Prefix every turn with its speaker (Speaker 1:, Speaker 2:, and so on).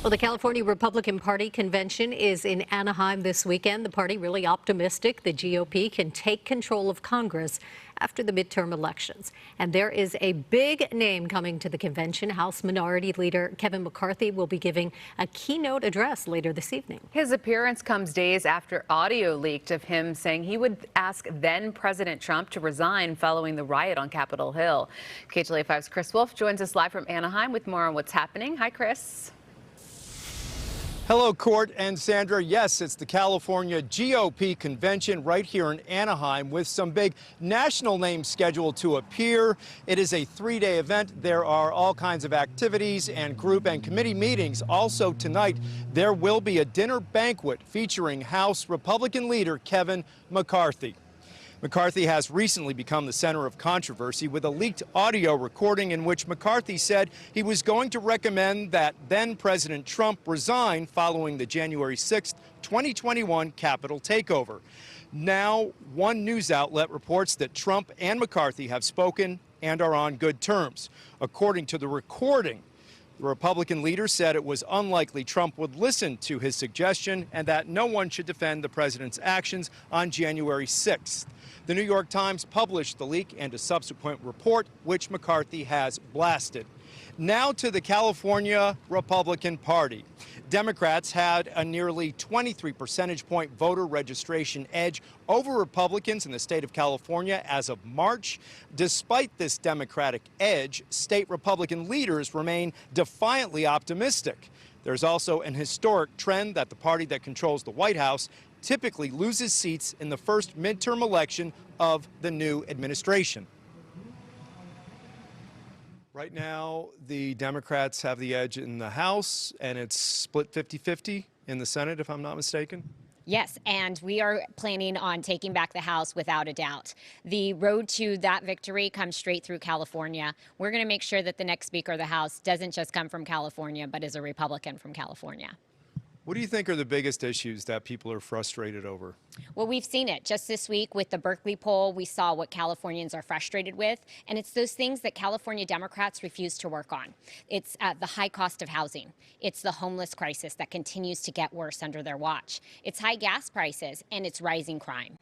Speaker 1: Well, the California Republican Party convention is in Anaheim this weekend. The party really optimistic the GOP can take control of Congress after the midterm elections. And there is a big name coming to the convention. House Minority Leader Kevin McCarthy will be giving a keynote address later this evening.
Speaker 2: His appearance comes days after audio leaked of him saying he would ask then President Trump to resign following the riot on Capitol Hill. KTLA 5's Chris Wolf joins us live from Anaheim with more on what's happening. Hi, Chris.
Speaker 3: Hello, Court and Sandra. Yes, it's the California GOP convention right here in Anaheim with some big national names scheduled to appear. It is a three-day event. There are all kinds of activities and group and committee meetings. Also tonight, there will be a dinner banquet featuring House Republican leader Kevin McCarthy. McCarthy has recently become the center of controversy with a leaked audio recording in which McCarthy said he was going to recommend that then President Trump resign following the January 6, 2021 Capitol takeover. Now, one news outlet reports that Trump and McCarthy have spoken and are on good terms. According to the recording, the Republican leader said it was unlikely Trump would listen to his suggestion and that no one should defend the president's actions on January 6th. The New York Times published the leak and a subsequent report, which McCarthy has blasted. Now to the California Republican Party. Democrats had a nearly 23 percentage point voter registration edge over Republicans in the state of California as of March. Despite this Democratic edge, state Republican leaders remain defiantly optimistic. There's also an historic trend that the party that controls the White House typically loses seats in the first midterm election of the new administration. Right now, the Democrats have the edge in the House, and it's split 50-50 in the Senate, if I'm not mistaken.
Speaker 4: Yes, and we are planning on taking back the House without a doubt. The road to that victory comes straight through California. We're going to make sure that the next Speaker of the House doesn't just come from California, but is a Republican from California.
Speaker 3: What do you think are the biggest issues that people are frustrated over?
Speaker 4: Well, we've seen it just this week with the Berkeley poll. We saw what Californians are frustrated with, and it's those things that California Democrats refuse to work on. It's the high cost of housing. It's the homeless crisis that continues to get worse under their watch. It's high gas prices, and it's rising crime.